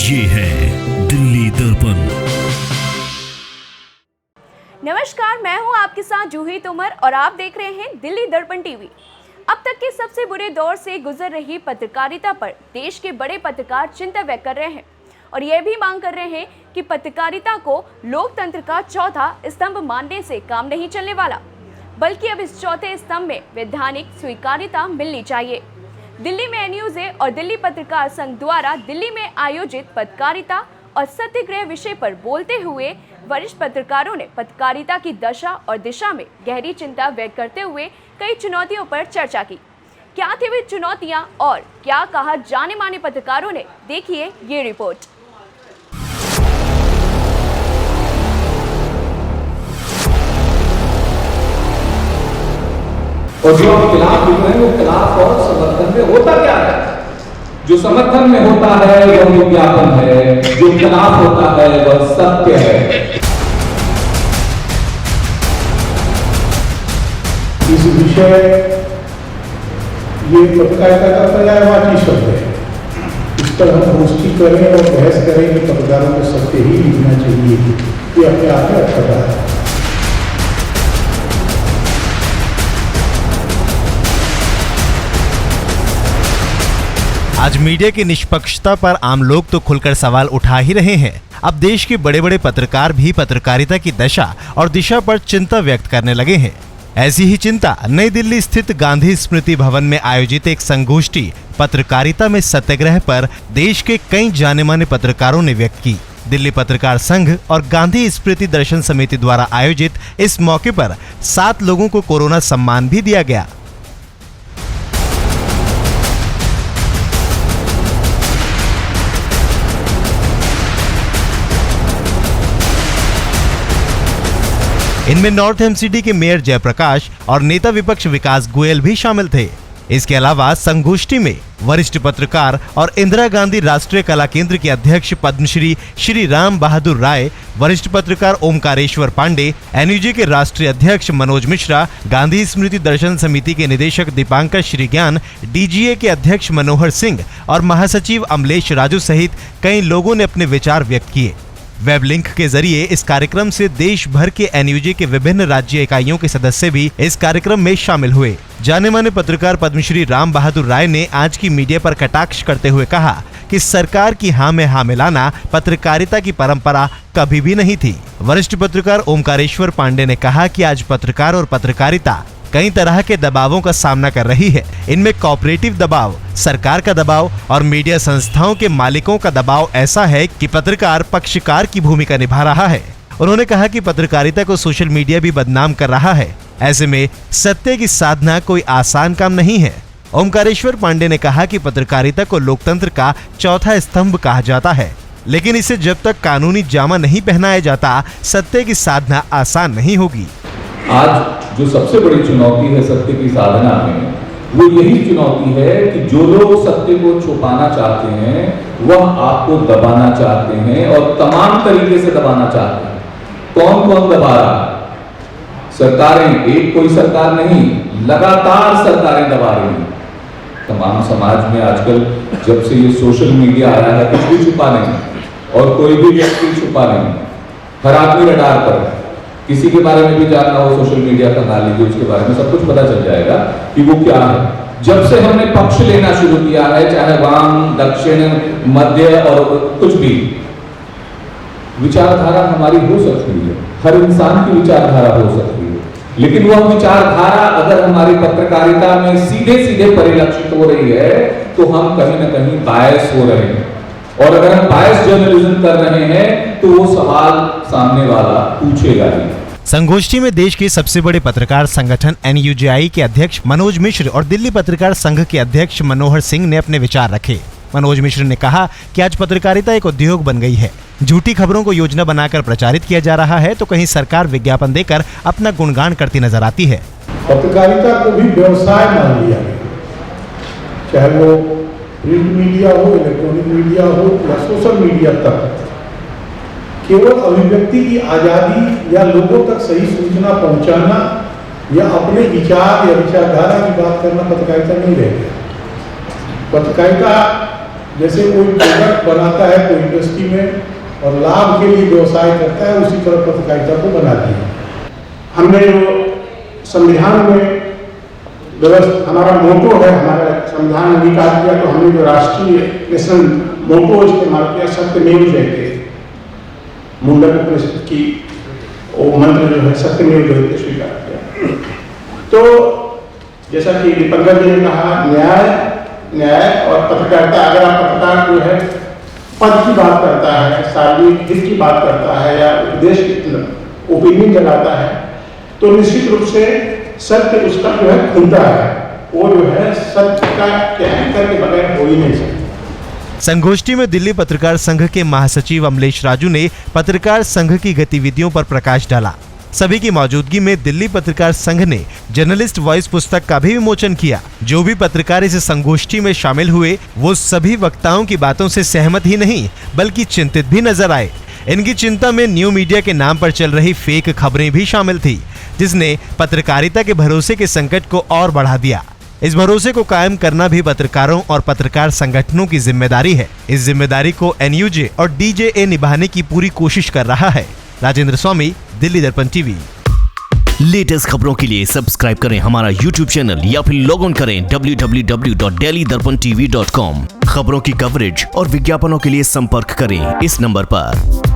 ये है दिल्ली दर्पण। नमस्कार, मैं हूं आपके साथ जूही तोमर और आप देख रहे हैं दिल्ली दर्पण टीवी। अब तक के सबसे बुरे दौर से गुजर रही पत्रकारिता पर देश के बड़े पत्रकार चिंता व्यक्त कर रहे हैं और यह भी मांग कर रहे हैं कि पत्रकारिता को लोकतंत्र का चौथा स्तंभ मानने से काम नहीं चलने वाला, बल्कि अब इस चौथे स्तंभ में वैधानिक स्वीकार्यता मिलनी चाहिए। दिल्ली में एनयूजे और दिल्ली पत्रकार संघ द्वारा दिल्ली में आयोजित पत्रकारिता और सत्याग्रह विषय पर बोलते हुए वरिष्ठ पत्रकारों ने पत्रकारिता की दशा और दिशा में गहरी चिंता व्यक्त करते हुए कई चुनौतियों पर चर्चा की। क्या थी वे चुनौतियां और क्या कहा जाने माने पत्रकारों ने, देखिए ये रिपोर्ट। और जो आप खिलाफ लिख रहे हैं वो खिलाफ और समर्थन में होता क्या है? जो समर्थन में होता है वह विज्ञापन है, जो खिलाफ होता है वह सत्य है। इस विषय ये पत्रकारिता का पर्यायवाची शब्द है। इस पर हम गोष्ठी करें और बहस करें कि पत्रकारों को सत्य ही लिखना चाहिए, ये अपने आप में अच्छा है। आज मीडिया की निष्पक्षता पर आम लोग तो खुलकर सवाल उठा ही रहे हैं। अब देश के बड़े बड़े पत्रकार भी पत्रकारिता की दशा और दिशा पर चिंता व्यक्त करने लगे हैं। ऐसी ही चिंता नई दिल्ली स्थित गांधी स्मृति भवन में आयोजित एक संगोष्ठी पत्रकारिता में सत्याग्रह पर देश के कई जाने माने पत्रकारों ने व्यक्त की। दिल्ली पत्रकार संघ और गांधी स्मृति दर्शन समिति द्वारा आयोजित इस मौके पर 7 लोगों को कोरोना सम्मान भी दिया गया। इनमें नॉर्थ एमसीडी के मेयर जयप्रकाश और नेता विपक्ष विकास गोयल भी शामिल थे। इसके अलावा संगोष्ठी में वरिष्ठ पत्रकार और इंदिरा गांधी राष्ट्रीय कला केंद्र के अध्यक्ष पद्मश्री श्री राम बहादुर राय, वरिष्ठ पत्रकार ओमकारेश्वर पांडे, एनयूजे के राष्ट्रीय अध्यक्ष मनोज मिश्रा, गांधी स्मृति दर्शन समिति के निदेशक दीपांकर श्रीज्ञान, डीजीए के अध्यक्ष मनोहर सिंह और महासचिव अमलेश राजू सहित कई लोगों ने अपने विचार व्यक्त किए। वेब लिंक के जरिए इस कार्यक्रम से देश भर के एनयूजे के विभिन्न राज्य इकाइयों के सदस्य भी इस कार्यक्रम में शामिल हुए। जाने माने पत्रकार पद्मश्री राम बहादुर राय ने आज की मीडिया पर कटाक्ष करते हुए कहा कि सरकार की हाँ में हाँ मिलाना पत्रकारिता की परंपरा कभी भी नहीं थी। वरिष्ठ पत्रकार ओमकारेश्वर पांडे ने कहा कि आज पत्रकार और पत्रकारिता कई तरह के दबावों का सामना कर रही है। इनमें कॉपरेटिव दबाव, सरकार का दबाव और मीडिया संस्थाओं के मालिकों का दबाव ऐसा है कि पत्रकार पक्षकार की भूमिका निभा रहा है। उन्होंने कहा कि पत्रकारिता को सोशल मीडिया भी बदनाम कर रहा है। ऐसे में सत्य की साधना कोई आसान काम नहीं है। ओमकारेश्वर पांडे ने कहा कि पत्रकारिता को लोकतंत्र का चौथा स्तंभ कहा जाता है, लेकिन इसे जब तक कानूनी जामा नहीं पहनाया जाता, सत्य की साधना आसान नहीं होगी। आज जो सबसे बड़ी चुनौती है सत्य की साधना में, वो यही चुनौती है कि जो लोग सत्य को छुपाना चाहते हैं वह आपको दबाना चाहते हैं और तमाम तरीके से दबाना चाहते हैं। कौन कौन दबा रहा है? सरकारें, एक कोई सरकार नहीं, लगातार सरकारें दबा रही हैं। तमाम समाज में आजकल जब से ये सोशल मीडिया आया है कुछ भी छुपा नहीं और कोई भी व्यक्ति छुपा नहीं। हर आदमी रडार पर है। किसी के बारे में भी जानना हो सोशल मीडिया पर डाल लीजिए, उसके बारे में सब कुछ पता चल जाएगा कि वो क्या है। जब से हमने पक्ष लेना शुरू किया है, चाहे वाम, दक्षिण, मध्य और कुछ भी, विचारधारा हमारी हो सकती है, हर इंसान की विचारधारा हो सकती है, लेकिन वह विचारधारा अगर हमारी पत्रकारिता में सीधे सीधे परिलक्षित हो रही है तो हम कहीं ना कहीं बायस हो रहे हैं। और अगर हम बायस जर्नलिज्म कर रहे हैं तो वो सवाल सामने वाला पूछेगा ही। संगोष्ठी में देश के सबसे बड़े पत्रकार संगठन एनयूजेआई के अध्यक्ष मनोज मिश्र और दिल्ली पत्रकार संघ के अध्यक्ष मनोहर सिंह ने अपने विचार रखे। मनोज मिश्र ने कहा कि आज पत्रकारिता एक उद्योग बन गई है। झूठी खबरों को योजना बनाकर प्रचारित किया जा रहा है तो कहीं सरकार विज्ञापन देकर अपना गुणगान करती नजर आती है। पत्रकारिता को भी व्यवसाय मान लिया गया, चाहे वो प्रिंट मीडिया हो, इलेक्ट्रॉनिक मीडिया हो या सोशल मीडिया तक। केवल अभिव्यक्ति की आजादी या लोगों तक सही सूचना पहुंचाना या अपने विचार या विचारधारा की बात करना पत्रकारिता नहीं रह गया। पत्रकारिता जैसे कोई प्रोडक्ट बनाता है, कोई उसी में और लाभ के लिए व्यवसाय करता है, उसी तरह पत्रकारिता को बना दिया। हमने जो संविधान में व्यवस्था, हमारा मोटो है, हमारा संविधान अंगीकार किया, तो हमने जो राष्ट्रीय नेशनल मोटो इस्तेमाल किया, सत्यमेव जयते, मुंडक उपनिषद की वो मंत्र जो है सत्यमेव जयते स्वीकार किया। तो जैसा कि दीपंकर जी ने कहा, न्याय और पत्रकारिता, अगर आप पत्रकार जो है पद की बात करता है, सार्वजनिक हित की बात करता है या उपदेश ओपिनियन जगाता है, तो निश्चित रूप से सत्य उसका जो है खुलता है, वो जो है सत्य का एंकर के बगैर हो ही नहीं सकता। संगोष्ठी में दिल्ली पत्रकार संघ के महासचिव अमलेश राजू ने पत्रकार संघ की गतिविधियों पर प्रकाश डाला। सभी की मौजूदगी में दिल्ली पत्रकार संघ ने जर्नलिस्ट वॉइस पुस्तक का भी विमोचन किया। जो भी पत्रकार इस संगोष्ठी में शामिल हुए वो सभी वक्ताओं की बातों से सहमत ही नहीं बल्कि चिंतित भी नजर आए। इनकी चिंता में न्यू मीडिया के नाम पर चल रही फेक खबरें भी शामिल थी, जिसने पत्रकारिता के भरोसे के संकट को और बढ़ा दिया। इस भरोसे को कायम करना भी पत्रकारों और पत्रकार संगठनों की जिम्मेदारी है। इस जिम्मेदारी को एनयूजे और डीजेए निभाने की पूरी कोशिश कर रहा है। राजेंद्र स्वामी, दिल्ली दर्पण टीवी। लेटेस्ट खबरों के लिए सब्सक्राइब करें हमारा यूट्यूब चैनल या फिर लॉग ऑन करें www.delhidarpantv.com। खबरों की कवरेज और विज्ञापनों के लिए संपर्क करें इस नंबर पर।